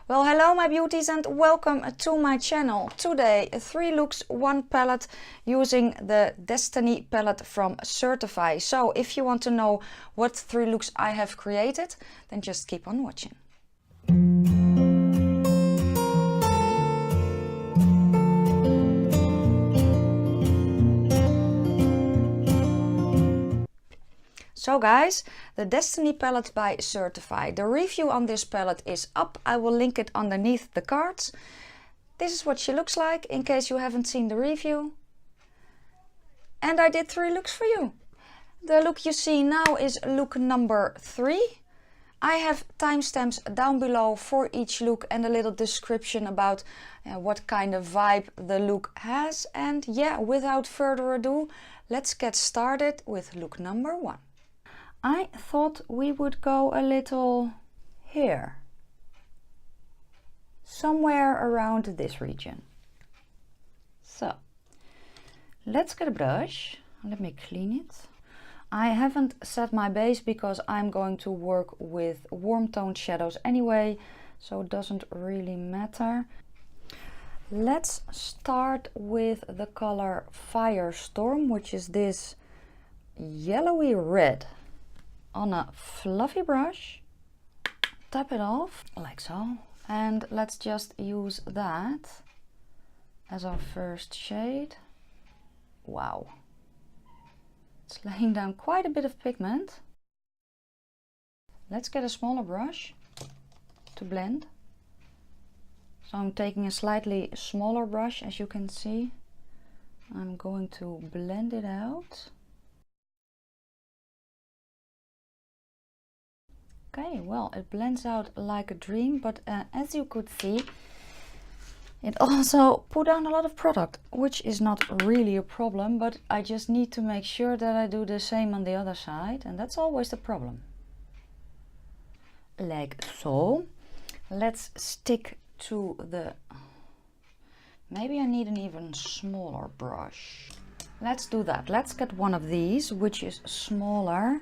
Well, hello my beauties and welcome to my channel. Today 3 looks, 1 palette using the Destiny palette from Certifeye. So if you want to know what 3 looks I have created, then just keep on watching. So guys, the Destiny palette by Certifeye. The review on this palette is up. I will link it underneath the cards. This is what she looks like in case you haven't seen the review. And I did 3 looks for you. The look you see now is look number 3. I have timestamps down below for each look and a little description about what kind of vibe the look has. And yeah, without further ado, let's get started with look number 1. I thought we would go a little here, somewhere around this region. So let's get a brush. Let me clean it. I haven't set my base because I'm going to work with warm toned shadows anyway, so it doesn't really matter. Let's start with the color Firestorm, which is this yellowy red. On a fluffy brush, tap it off like so, and let's just use that as our first shade. Wow, it's laying down quite a bit of pigment. Let's get a smaller brush to blend. So I'm taking a slightly smaller brush, as you can see. I'm going to blend it out. Okay, well, it blends out like a dream, but as you could see, it also put down a lot of product, which is not really a problem, but I just need to make sure that I do the same on the other side, and that's always the problem. Like so. Let's stick to the... Maybe I need an even smaller brush. Let's do that. Let's get one of these, which is smaller.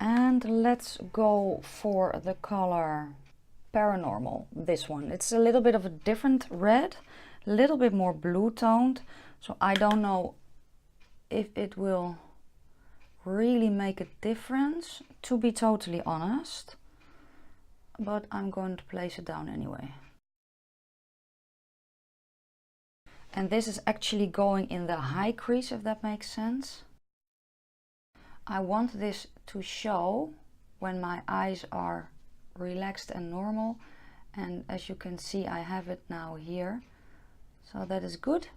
And let's go for the color Paranormal, this one. It's a little bit of a different red, a little bit more blue toned. So I don't know if it will really make a difference, to be totally honest. But I'm going to place it down anyway. And this is actually going in the high crease, if that makes sense. I want this to show when my eyes are relaxed and normal, and as you can see I have it now here, so that is good.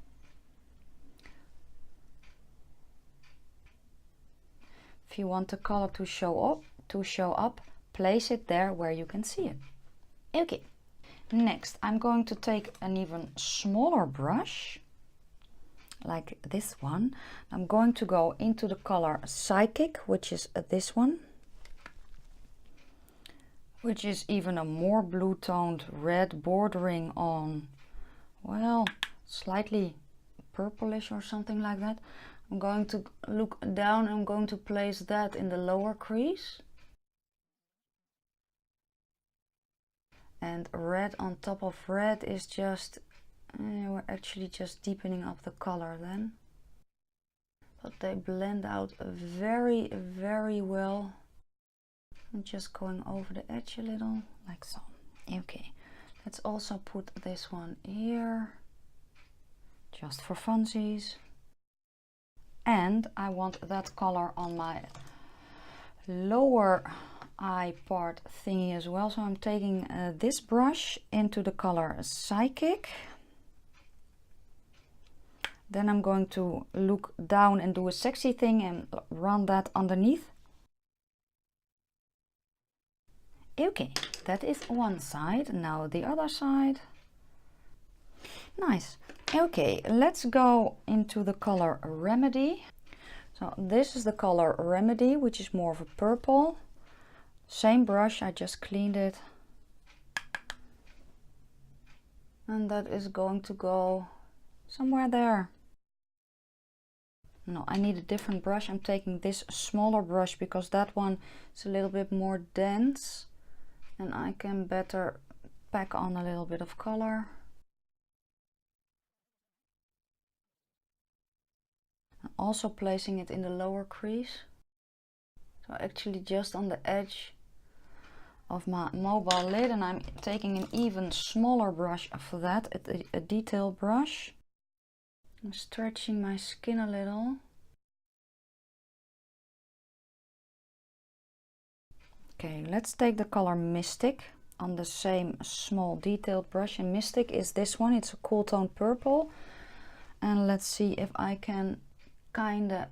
If you want the color to show up, place it there where you can see it. Okay, next I'm going to take an even smaller brush, like this one. I'm going to go into the color Psychic, which is this one, which is even a more blue toned red, bordering on, well, slightly purplish or something like that. I'm going to look down, I'm going to place that in the lower crease. And red on top of red is just, we're actually just deepening up the color then. But they blend out very, very well. I'm just going over the edge a little, like so. Okay, let's also put this one here, just for funsies. And I want that color on my lower eye part thingy as well. So I'm taking this brush into the color Psychic. Then I'm going to look down and do a sexy thing and run that underneath. Okay, that is one side. Now the other side. Nice. Okay, let's go into the color Remedy. So this is the color Remedy, which is more of a purple. Same brush, I just cleaned it. And that is going to go somewhere there. No, I need a different brush. I'm taking this smaller brush because that one is a little bit more dense and I can better pack on a little bit of color. Also placing it in the lower crease. So actually just on the edge of my mobile lid, and I'm taking an even smaller brush for that, a detail brush. I'm stretching my skin a little. Okay, let's take the color Mystic on the same small detailed brush, and Mystic is this one, it's a cool tone purple. And let's see if I can kind of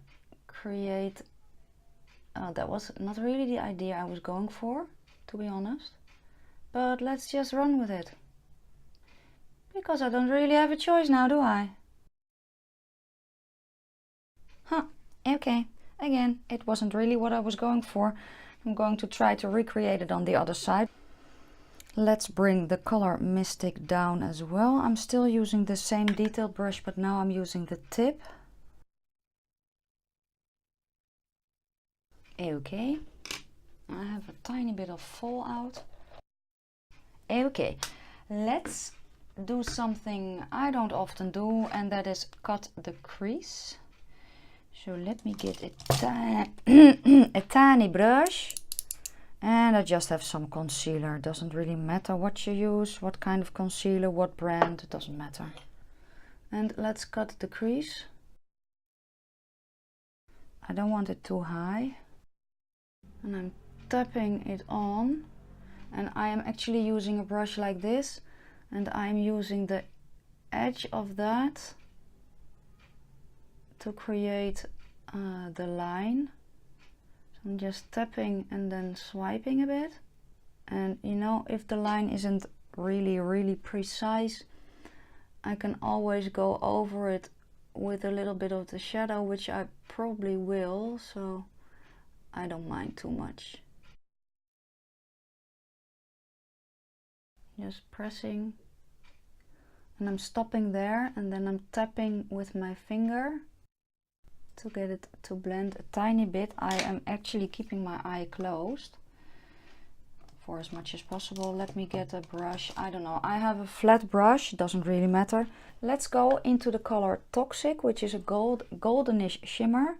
create, that was not really the idea I was going for, to be honest, but let's just run with it, because I don't really have a choice now, do I? Huh, okay, again, it wasn't really what I was going for. I'm going to try to recreate it on the other side. Let's bring the color Mystic down as well. I'm still using the same detail brush, but now I'm using the tip. Okay, I have a tiny bit of fallout. Okay, let's do something I don't often do, and that is cut the crease. So let me get a tiny brush, and I just have some concealer. It doesn't really matter what you use, what kind of concealer, what brand, it doesn't matter. And let's cut the crease. I don't want it too high. And I'm tapping it on, and I am actually using a brush like this, and I'm using the edge of that to create the line. So I'm just tapping and then swiping a bit, and you know, if the line isn't really precise, I can always go over it with a little bit of the shadow, which I probably will, so I don't mind too much. Just pressing, and I'm stopping there, and then I'm tapping with my finger to get it to blend a tiny bit. I am actually keeping my eye closed for as much as possible. Let me get a brush. I don't know, I have a flat brush, it doesn't really matter. Let's go into the color Toxic, which is a goldenish shimmer.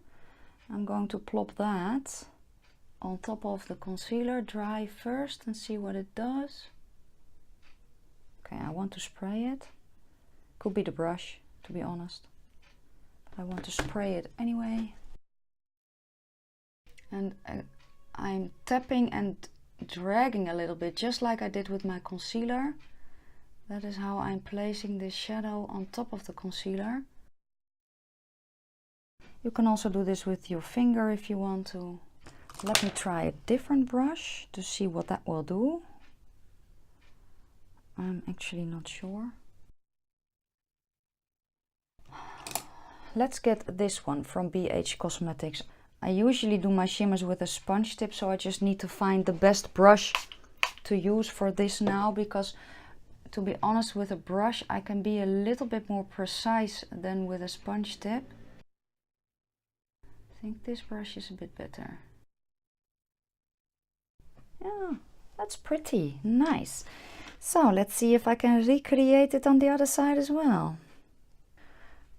I'm going to plop that on top of the concealer, dry first, and see what it does. Okay, I want to spray it. Could be the brush, to be honest, but I want to spray it anyway. And I'm tapping and dragging a little bit, just like I did with my concealer. That is how I'm placing this shadow on top of the concealer. You can also do this with your finger if you want to. Let me try a different brush to see what that will do. I'm actually not sure. Let's get this one from BH Cosmetics. I usually do my shimmers with a sponge tip, so I just need to find the best brush to use for this now, because to be honest, with a brush I can be a little bit more precise than with a sponge tip. I think this brush is a bit better. Yeah, that's pretty nice. So let's see if I can recreate it on the other side as well.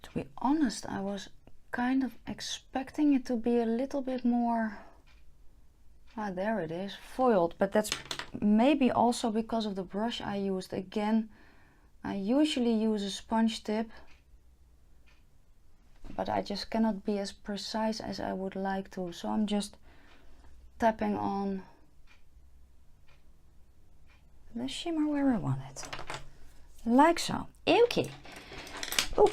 To be honest, I was kind of expecting it to be a little bit more, there it is, foiled, but that's maybe also because of the brush I used. Again, I usually use a sponge tip, but I just cannot be as precise as I would like to, so I'm just tapping on the shimmer where I want it, like so. Okay. Oh,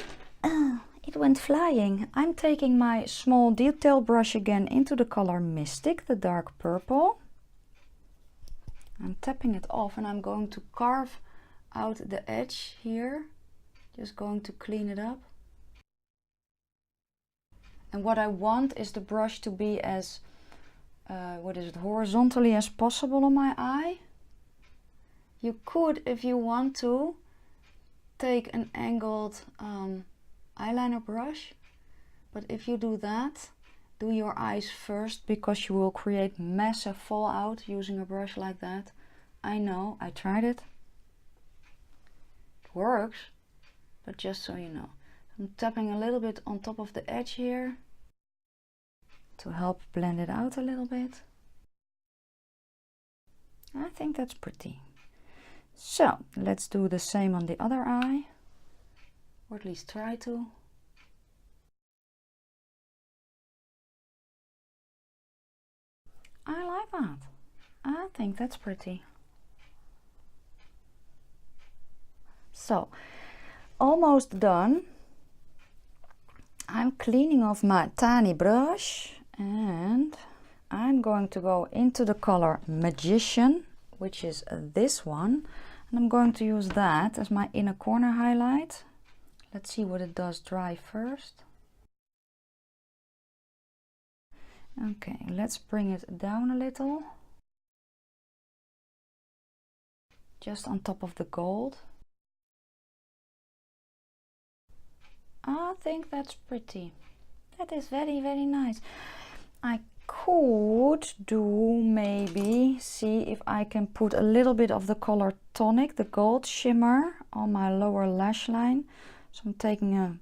it went flying. I'm taking my small detail brush again into the color Mystic, the dark purple. I'm tapping it off, and I'm going to carve out the edge here, just going to clean it up. And what I want is the brush to be as horizontally as possible on my eye. You could, if you want to, take an angled eyeliner brush, but if you do that, do your eyes first, because you will create massive fallout using a brush like that. I know, I tried it. works, but just so you know. I'm tapping a little bit on top of the edge here to help blend it out a little bit. I think that's pretty. So let's do the same on the other eye, or at least try to. I like that. I think that's pretty. So, almost done. I'm cleaning off my tiny brush and I'm going to go into the color Magician, which is this one, and I'm going to use that as my inner corner highlight. Let's see what it does dry first. Okay, let's bring it down a little, just on top of the gold. I think that's pretty. That is very, very nice. I could do maybe, see if I can put a little bit of the color Tonic, the gold shimmer, on my lower lash line. So I'm taking a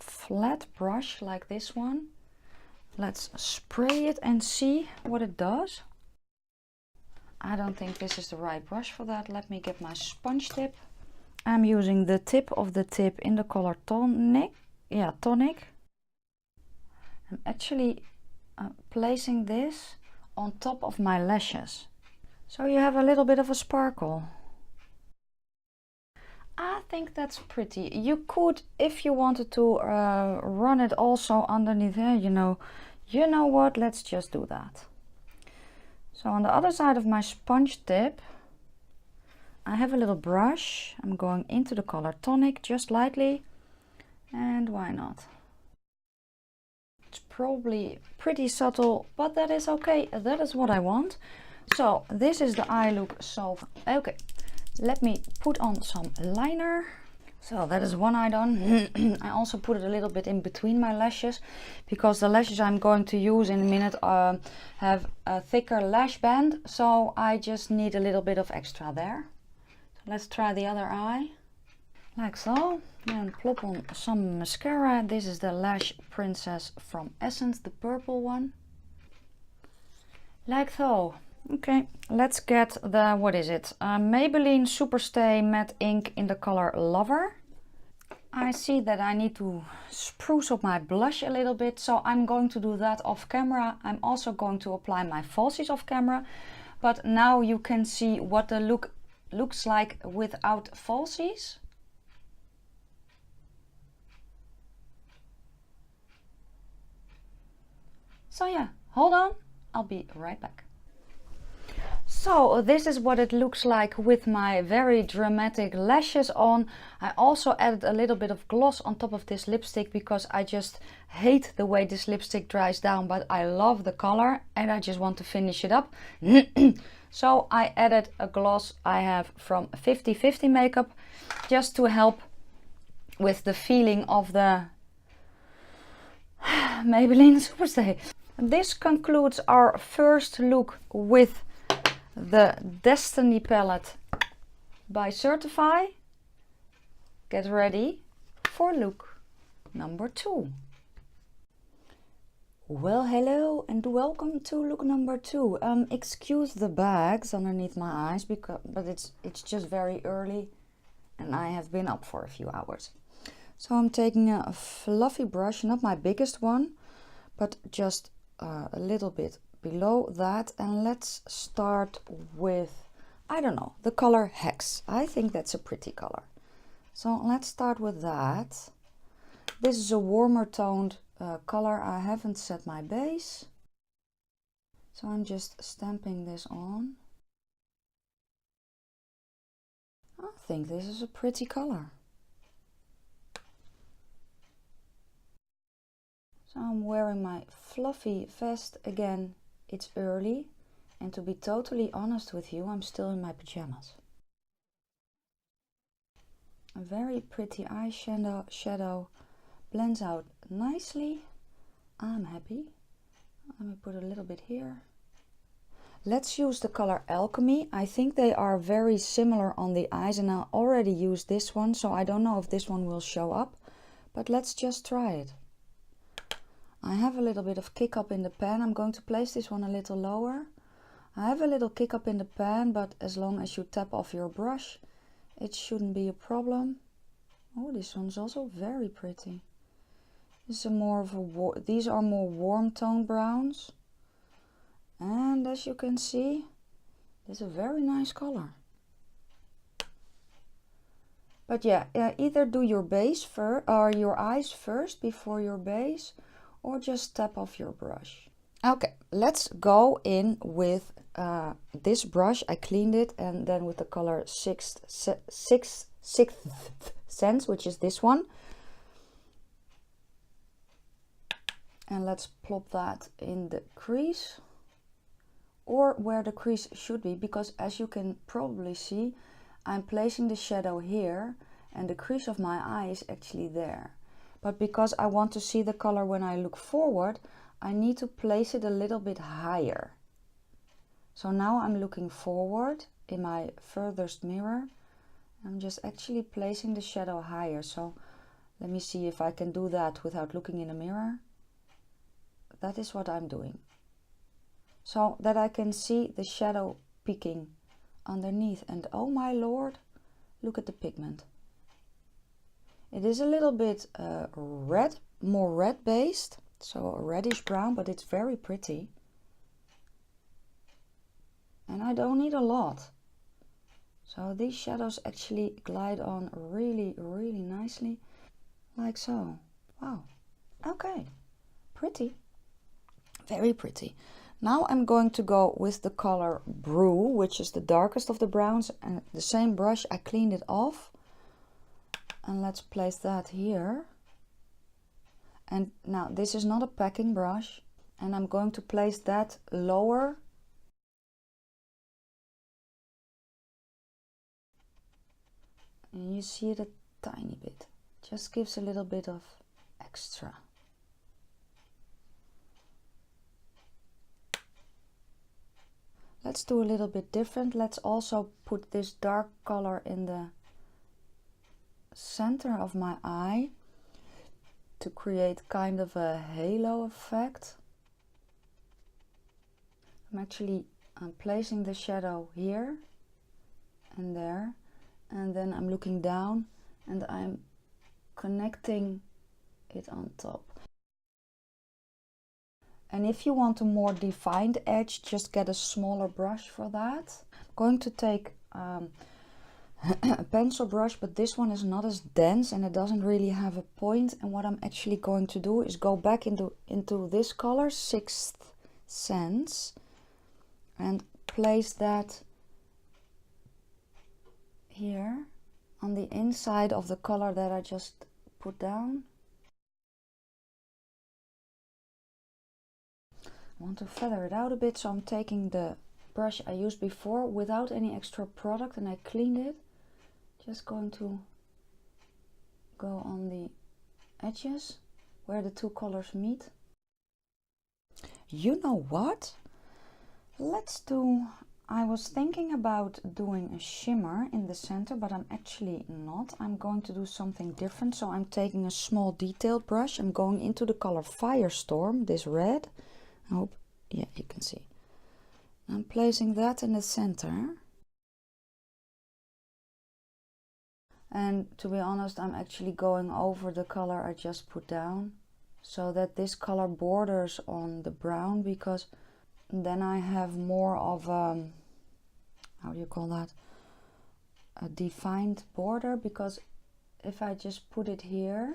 flat brush like this one. Let's spray it and see what it does. I don't think this is the right brush for that. Let me get my sponge tip. I'm using the tip of the tip in the color Tonic. Yeah, Tonic. I'm actually placing this on top of my lashes. So you have a little bit of a sparkle. I think that's pretty. You could, if you wanted to, run it also underneath here, you know what, let's just do that. So on the other side of my sponge tip, I have a little brush. I'm going into the color Tonic just lightly, and why not? It's probably pretty subtle, but that is okay. That is what I want. So this is the eye look. So okay, let me put on some liner. So that is one eye done. I also put it a little bit in between my lashes, because the lashes I'm going to use in a minute have a thicker lash band, so I just need a little bit of extra there. Let's try the other eye, like so. Then plop on some mascara. This is the Lash Princess from Essence, the purple one. Like so. Okay, let's get the, what is it? Maybelline Superstay Matte Ink in the color Lover. I see that I need to spruce up my blush a little bit, so I'm going to do that off camera. I'm also going to apply my falsies off camera, but now you can see what the look looks like without falsies. So yeah, hold on, I'll be right back. So this is what it looks like with my very dramatic lashes on. I also added a little bit of gloss on top of this lipstick because I just hate the way this lipstick dries down, but I love the color and I just want to finish it up. So I added a gloss I have from 50/50 Makeup just to help with the feeling of the Maybelline Superstay. This concludes our first look with the Destiny palette by Certifeye. Get ready for look number 2. Well, hello and welcome to look number 2. Excuse the bags underneath my eyes, but it's just very early and I have been up for a few hours. So I'm taking a fluffy brush, not my biggest one, but just a little bit below that, and let's start with, I don't know, the color Hex. I think that's a pretty color. So let's start with that. This is a warmer toned color. I haven't set my base, so I'm just stamping this on. I think this is a pretty color. So I'm wearing my fluffy vest again. It's early, and to be totally honest with you, I'm still in my pajamas. A very pretty eyeshadow blends out nicely. I'm happy. Let me put a little bit here. Let's use the color Alchemy. I think they are very similar on the eyes, and I already used this one, so I don't know if this one will show up, but let's just try it. I have a little bit of kick up in the pan. I'm going to place this one a little lower. I have a little kick up in the pan, but as long as you tap off your brush, it shouldn't be a problem. Oh, this one's also very pretty. This is more of a these are more warm tone browns. And as you can see, it's a very nice color. But yeah, either do your base first or your eyes first before your base, or just tap off your brush. Okay, let's go in with this brush. I cleaned it, and then with the color Sixth Sense, which is this one. And let's plop that in the crease, or where the crease should be, because as you can probably see, I'm placing the shadow here and the crease of my eye is actually there. But because I want to see the color when I look forward, I need to place it a little bit higher. So now I'm looking forward in my furthest mirror. I'm just actually placing the shadow higher. So let me see if I can do that without looking in a mirror. That is what I'm doing, so that I can see the shadow peeking underneath. And oh my lord, look at the pigment. It is a little bit red, more red based, so a reddish brown, but it's very pretty. And I don't need a lot. So these shadows actually glide on really, really nicely, like so. Wow, okay, pretty. Very pretty. Now I'm going to go with the color Brew, which is the darkest of the browns, and the same brush, I cleaned it off. And let's place that here. And now this is not a packing brush, and I'm going to place that lower. And you see it a tiny bit. Just gives a little bit of extra. Let's do a little bit different. Let's also put this dark color in the center of my eye to create kind of a halo effect. I'm placing the shadow here and there, and then I'm looking down and I'm connecting it on top. And if you want a more defined edge, just get a smaller brush for that. I'm going to take a pencil brush, but this one is not as dense and it doesn't really have a point. And what I'm actually going to do is go back into this color, Sixth Sense, and place that here on the inside of the color that I just put down. I want to feather it out a bit, so I'm taking the brush I used before without any extra product, and I cleaned it. Just going to go on the edges where the two colors meet. You know what? I was thinking about doing a shimmer in the center, but I'm actually not. I'm going to do something different. So I'm taking a small detailed brush. I'm going into the color Firestorm, this red. I hope, yeah, you can see. I'm placing that in the center. And to be honest, I'm actually going over the color I just put down, so that this color borders on the brown, because then I have more of a, how do you call that? A defined border, because if I just put it here,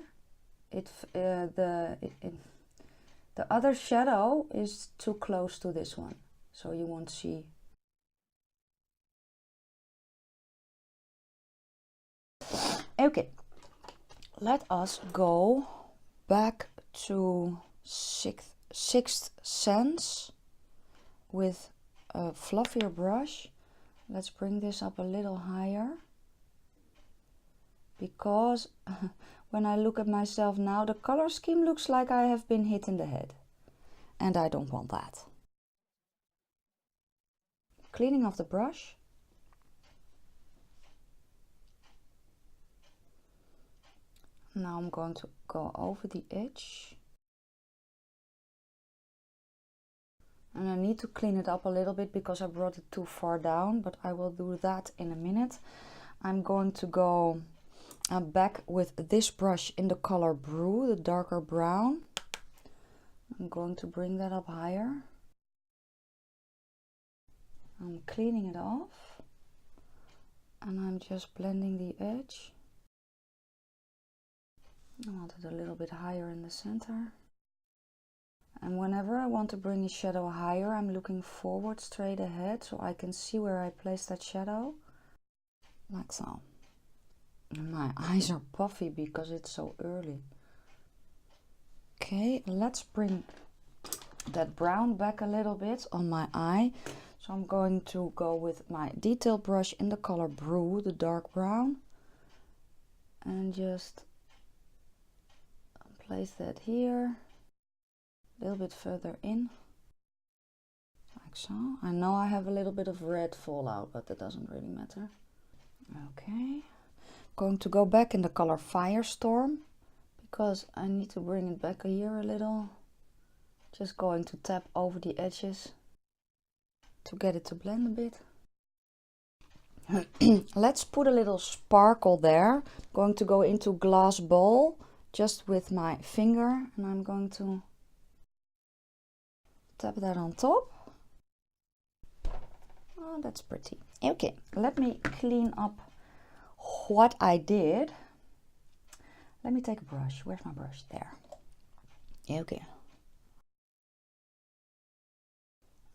the other shadow is too close to this one, so you won't see. Okay, let us go back to Sixth Sense with a fluffier brush. Let's bring this up a little higher, because when I look at myself now, the color scheme looks like I have been hit in the head, and I don't want that. cleaning off the brush. Now I'm going to go over the edge. And I need to clean it up a little bit because I brought it too far down, but I will do that in a minute. I'm going to go back with this brush in the color Brew, the darker brown. I'm going to bring that up higher. I'm cleaning it off. And I'm just blending the edge. I want it a little bit higher in the center. And whenever I want to bring the shadow higher, I'm looking forward straight ahead so I can see where I place that shadow. Like so. And my eyes are puffy because it's so early. Okay, let's bring that brown back a little bit on my eye. So I'm going to go with my detail brush in the color Brew, the dark brown. And just place that here. A little bit further in, like so. I know I have a little bit of red fallout, but that doesn't really matter. Okay, going to go back in the color Firestorm because I need to bring it back here a little. Just going to tap over the edges to get it to blend a bit. Let's put a little sparkle there. Going to go into Glass Bowl just with my finger, and I'm going to tap that on top. Oh, that's pretty. Okay, let me clean up what I did. Let me take a brush. Where's my brush? There. Okay.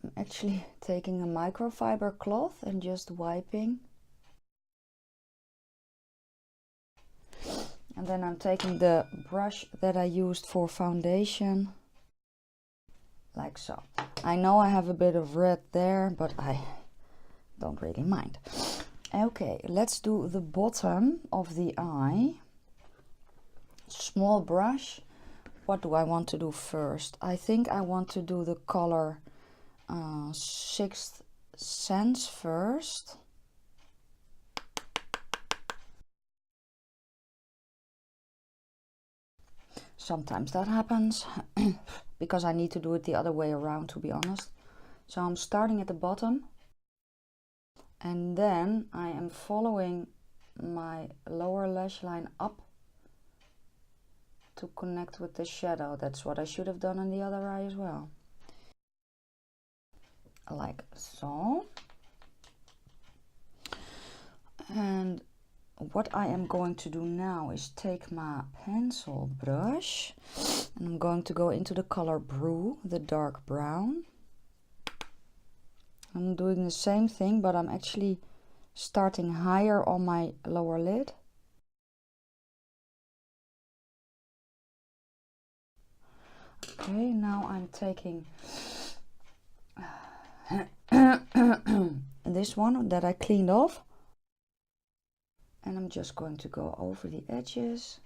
I'm actually taking a microfiber cloth and just wiping. And then I'm taking the brush that I used for foundation. Like so. I know I have a bit of red there, but I don't really mind. Okay, let's do the bottom of the eye. Small brush. What do I want to do first? I think I want to do the color Sixth Sense first. Sometimes that happens because I need to do it the other way around, to be honest. So I'm starting at the bottom and then I am following my lower lash line up to connect with the shadow. That's what I should have done on the other eye as well. Like so. And what I am going to do now is take my pencil brush and I'm going to go into the color Brew, the dark brown. I'm doing the same thing, but I'm actually starting higher on my lower lid. Okay, now I'm taking this one that I cleaned off. And I'm just going to go over the edges.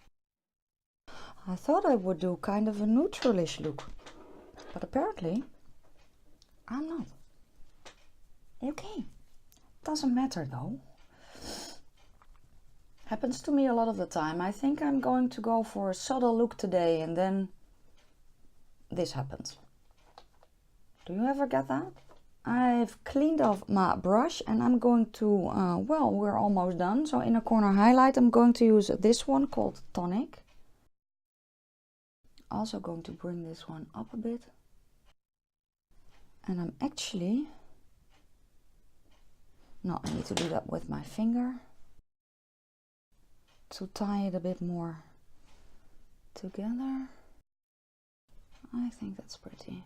I thought I would do kind of a neutralish look, but apparently I'm not. Okay, doesn't matter though. Happens to me a lot of the time. I think I'm going to go for a subtle look today and then this happens. Do you ever get that? I've cleaned off my brush and I'm going to, well, we're almost done. So inner corner highlight, I'm going to use this one called Tonic. Also going to bring this one up a bit. And I'm actually, no, I need to do that with my finger to tie it a bit more together. I think that's pretty.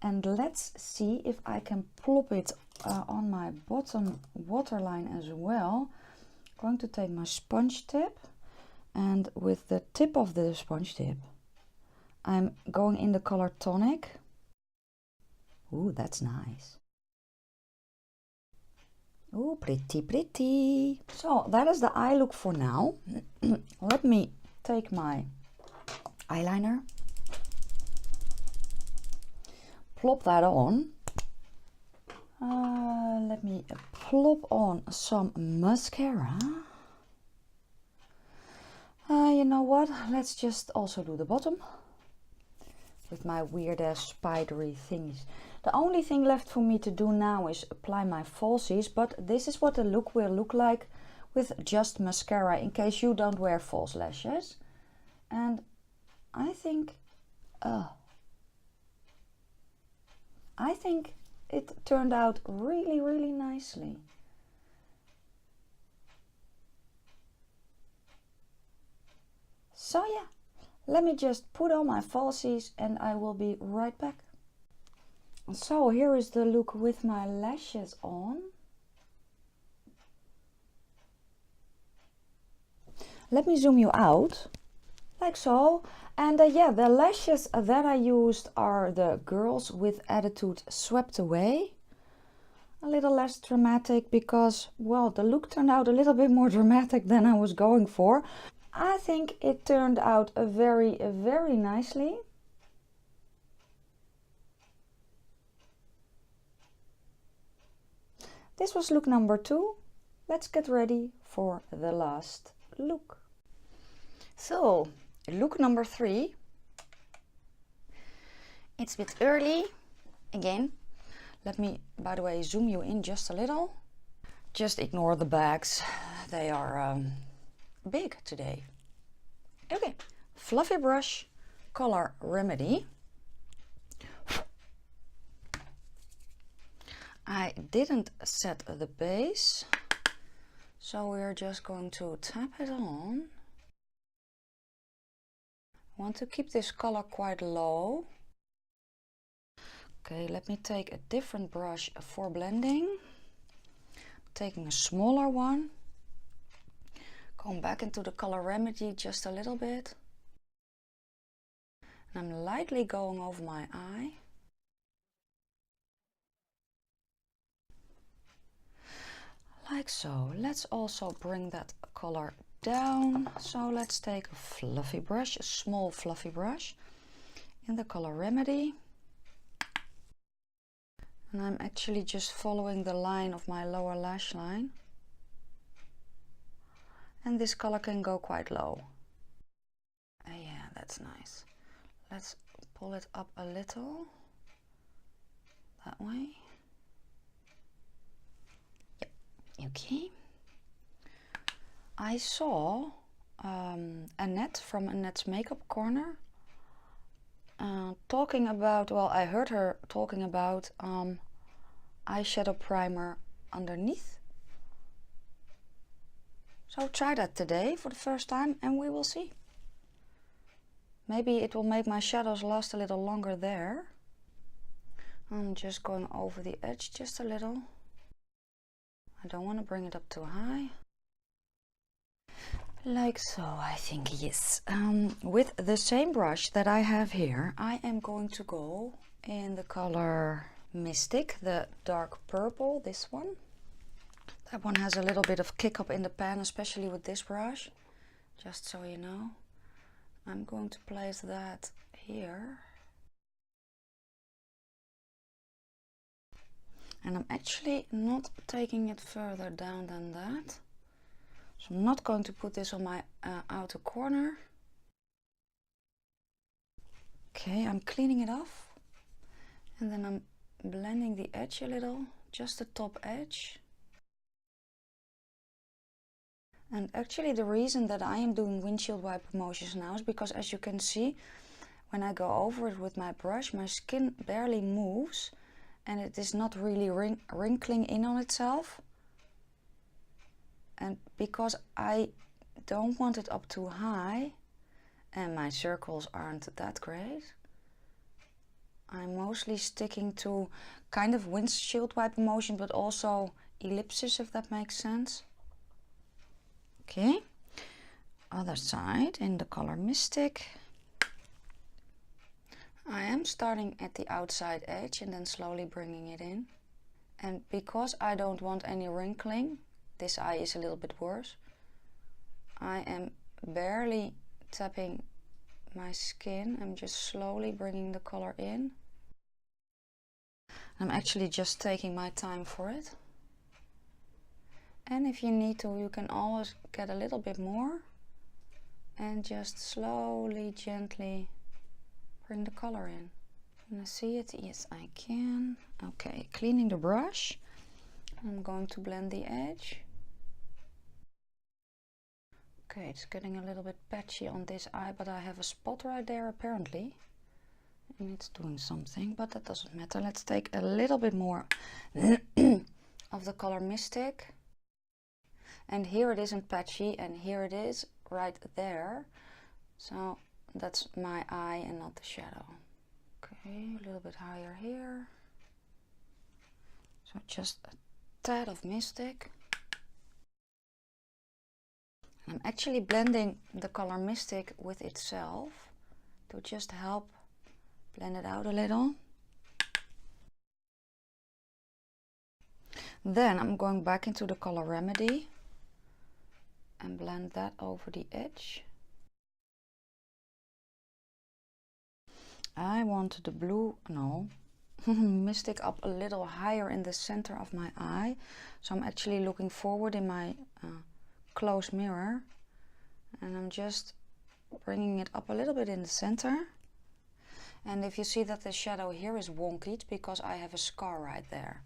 And let's see if I can plop it on my bottom waterline as well. I'm going to take my sponge tip and with the tip of the sponge tip I'm going in the color Tonic. Ooh, that's nice. Ooh, pretty, pretty. So that is the eye look for now. Let me take my eyeliner. Plop that on. Let me plop on some mascara. You know what? Let's just also do the bottom with my weird ass spidery things. The only thing left for me to do now is apply my falsies, but this is what the look will look like with just mascara, in case you don't wear false lashes. And I think it turned out really, really nicely. So yeah, let me just put on my falsies and I will be right back. So here is the look with my lashes on. Let me zoom you out, like so. And yeah, the lashes that I used are the Girls with Attitude Swept Away. A little less dramatic because, well, the look turned out a little bit more dramatic than I was going for. I think it turned out very, very nicely. This was look number 2. Let's get ready for the last look. So, look number 3. It's a bit early. Again, let me, by the way, zoom you in just a little. Just ignore the bags. They are big today. Okay, fluffy brush, Color Remedy. I didn't set the base, so we're just going to tap it on. I want to keep this color quite low. Okay, let me take a different brush for blending. Taking a smaller one. Going back into the Color Remedy just a little bit. And I'm lightly going over my eye. Like so. Let's also bring that color down. So let's take a fluffy brush, a small fluffy brush in the Color Remedy. And I'm actually just following the line of my lower lash line. And this color can go quite low. Yeah, that's nice. Let's pull it up a little. That way. Yep, okay. I saw Annette from Annette's Makeup Corner talking about, well, I heard her talking about eyeshadow primer underneath. So try that today for the first time and we will see. Maybe it will make my shadows last a little longer there. I'm just going over the edge just a little. I don't want to bring it up too high. Like so, I think, yes. With the same brush that I have here, I am going to go in the color Mystic, the dark purple, this one. That one has a little bit of kick up in the pan, especially with this brush, just so you know. I'm going to place that here. And I'm actually not taking it further down than that. So I'm not going to put this on my outer corner. Okay, I'm cleaning it off. And then I'm blending the edge a little, just the top edge. And actually the reason that I am doing windshield wiper motions now is because, as you can see, when I go over it with my brush, my skin barely moves and it is not really wrinkling in on itself. And because I don't want it up too high and my circles aren't that great, I'm mostly sticking to kind of windshield wiper motion, but also ellipses, if that makes sense. Okay, other side in the color Mystic. I am starting at the outside edge and then slowly bringing it in. And because I don't want any wrinkling, this eye is a little bit worse, I am barely tapping my skin. I'm just slowly bringing the color in. I'm actually just taking my time for it. And if you need to, you can always get a little bit more and just slowly, gently bring the color in. Can I see it? Yes, I can. Okay, cleaning the brush. I'm going to blend the edge. Okay, it's getting a little bit patchy on this eye, but I have a spot right there apparently. And it's doing something, but that doesn't matter. Let's take a little bit more of the color Mystic. And here it isn't patchy, and here it is right there. So that's my eye and not the shadow. Okay, a little bit higher here. So just a tad of Mystic. I'm actually blending the color Mystic with itself to just help blend it out a little. Then I'm going back into the color Remedy and blend that over the edge. I want the blue, no, Mystic up a little higher in the center of my eye. So I'm actually looking forward in my close mirror, and I'm just bringing it up a little bit in the center. And if you see that the shadow here is wonky, it's because I have a scar right there.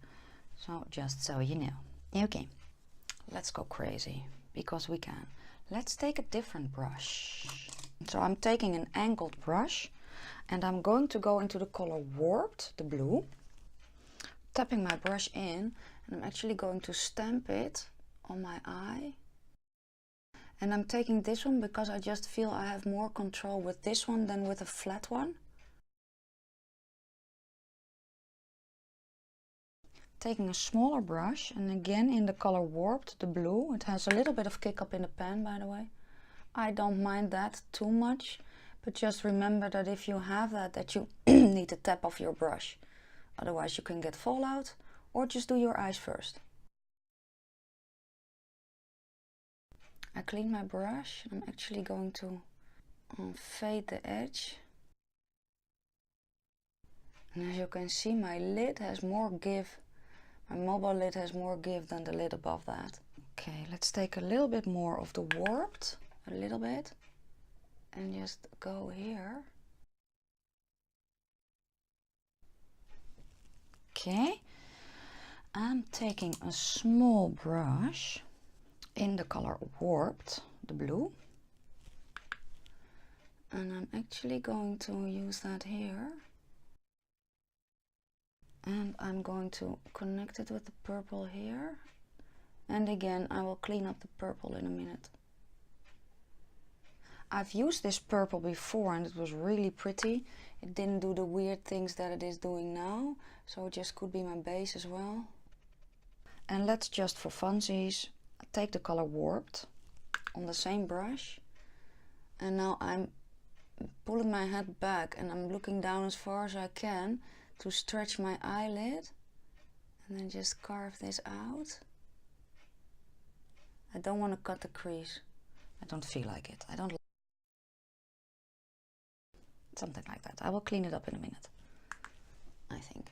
So just so you know. Okay, let's go crazy, because we can. Let's take a different brush. So I'm taking an angled brush, and I'm going to go into the color Warped, the blue, tapping my brush in, and I'm actually going to stamp it on my eye. And I'm taking this one because I just feel I have more control with this one than with a flat one. Taking a smaller brush, and again in the color Warped, the blue. It has a little bit of kick up in the pen, by the way. I don't mind that too much, but just remember that if you have that you need to tap off your brush. Otherwise you can get fallout, or just do your eyes first. I clean my brush. I'm actually going to fade the edge. And as you can see, my lid has more give. My mobile lid has more give than the lid above that. Okay, let's take a little bit more of the Warped, a little bit, and just go here. Okay, I'm taking a small brush in the color Warped, the blue, and I'm actually going to use that here. And I'm going to connect it with the purple here. And again, I will clean up the purple in a minute. I've used this purple before and it was really pretty. It didn't do the weird things that it is doing now. So it just could be my base as well. And let's just for funsies take the color Warped on the same brush. And now I'm pulling my head back and I'm looking down as far as I can to stretch my eyelid, and then just carve this out. I don't want to cut the crease. I don't feel like it. I don't like something like that. I will clean it up in a minute, I think.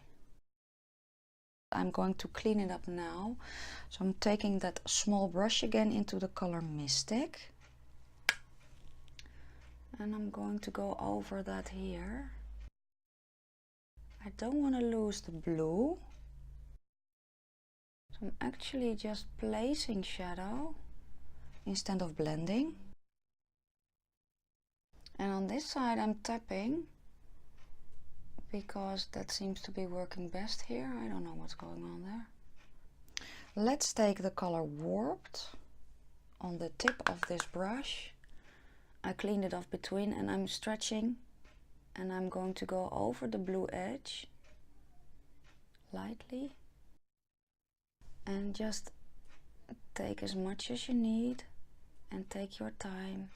I'm going to clean it up now. So I'm taking that small brush again into the color Mystic. And I'm going to go over that here. I don't want to lose the blue. So I'm actually just placing shadow instead of blending. And on this side I'm tapping because that seems to be working best here. I don't know what's going on there. Let's take the color Warped on the tip of this brush. I cleaned it off between and I'm stretching, and I'm going to go over the blue edge lightly and just take as much as you need and take your time.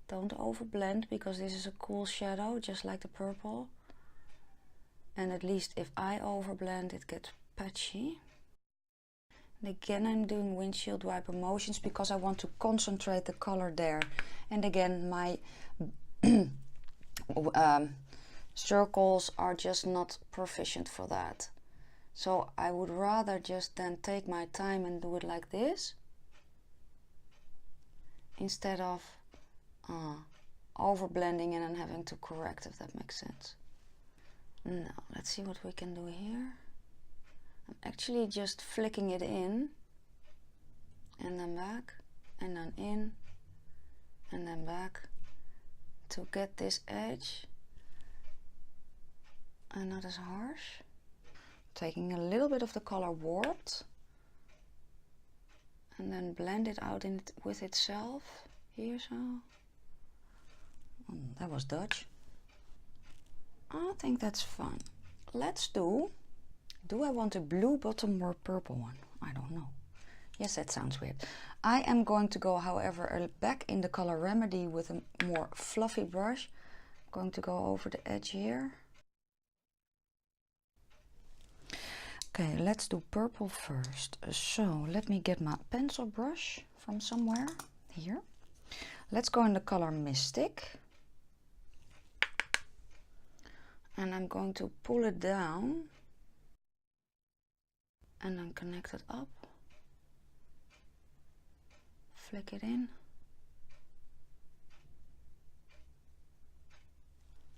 Don't overblend because this is a cool shadow just like the purple, and at least if I overblend it gets patchy. And again I'm doing windshield wiper motions because I want to concentrate the color there. And again my circles are just not proficient for that. So I would rather just then take my time and do it like this, instead of over blending and then having to correct, if that makes sense. Now let's see what we can do here. I'm actually just flicking it in and then back and then in and then back to get this edge and not as harsh. Taking a little bit of the color Warped and then blend it out in it with itself here, so. That was Dutch. I think that's fun. Let's do I want a blue bottom or a purple one? I don't know. Yes, that sounds weird. I am going to go, however, back in the color Remedy with a more fluffy brush. I'm going to go over the edge here. Okay, let's do purple first. So let me get my pencil brush from somewhere here. Let's go in the color Mystic. And I'm going to pull it down and then connect it up. Flick it in.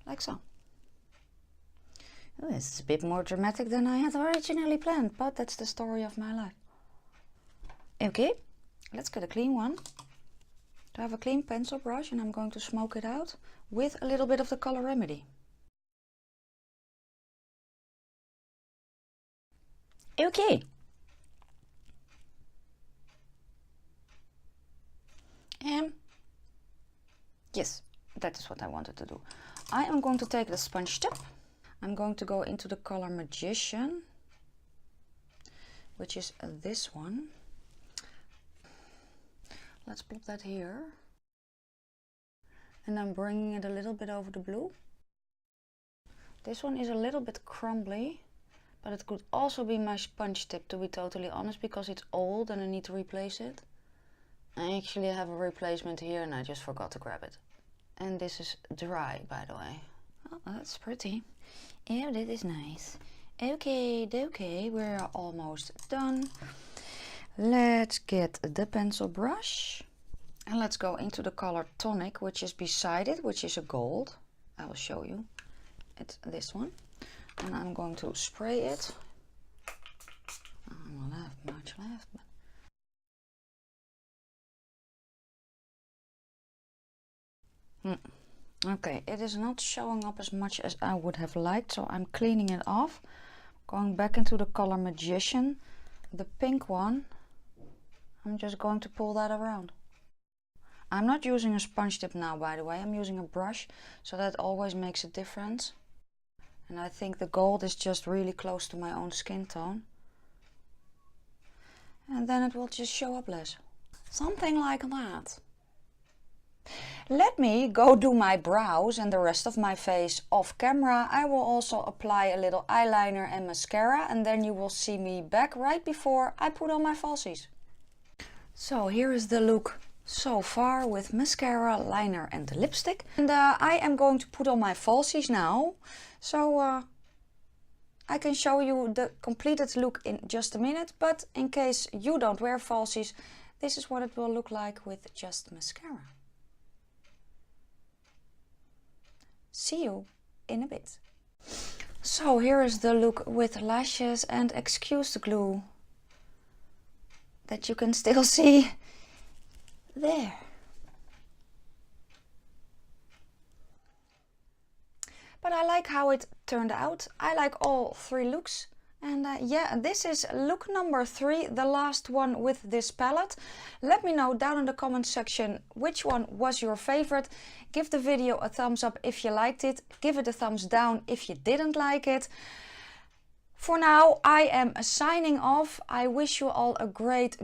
Like so. Oh, this is a bit more dramatic than I had originally planned, but that's the story of my life. Okay, let's get a clean one. I have a clean pencil brush and I'm going to smoke it out with a little bit of the color Remedy. Okay. And yes, that is what I wanted to do. I am going to take the sponge tip. I'm going to go into the color Magician, which is this one. Let's plop that here. And I'm bringing it a little bit over the blue. This one is a little bit crumbly, but it could also be my sponge tip, to be totally honest, because it's old and I need to replace it. I actually have a replacement here and I just forgot to grab it. And this is dry, by the way. Oh, that's pretty. Oh, that is nice. Okay, we're almost done. Let's get the pencil brush and let's go into the color Tonic, which is beside it, which is a gold. I will show you. It's this one. And I'm going to spray it. I don't have much left. But okay, it is not showing up as much as I would have liked, so I'm cleaning it off. Going back into the color Magician, the pink one. I'm just going to pull that around. I'm not using a sponge tip now, by the way. I'm using a brush, so that always makes a difference. And I think the gold is just really close to my own skin tone. And then it will just show up less. Something like that. Let me go do my brows and the rest of my face off camera. I will also apply a little eyeliner and mascara, and then you will see me back right before I put on my falsies. So here is the look so far with mascara, liner and the lipstick. And I am going to put on my falsies now. So I can show you the completed look in just a minute, but in case you don't wear falsies, this is what it will look like with just mascara. See you in a bit. So here is the look with lashes, and excuse the glue that you can still see there. But I like how it turned out. I like all three looks. And yeah, this is look number 3, the last one with this palette. Let me know down in the comment section which one was your favorite. Give the video a thumbs up if you liked it. Give it a thumbs down if you didn't like it. For now, I am signing off. I wish you all a great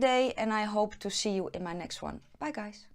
day, and I hope to see you in my next one. Bye guys.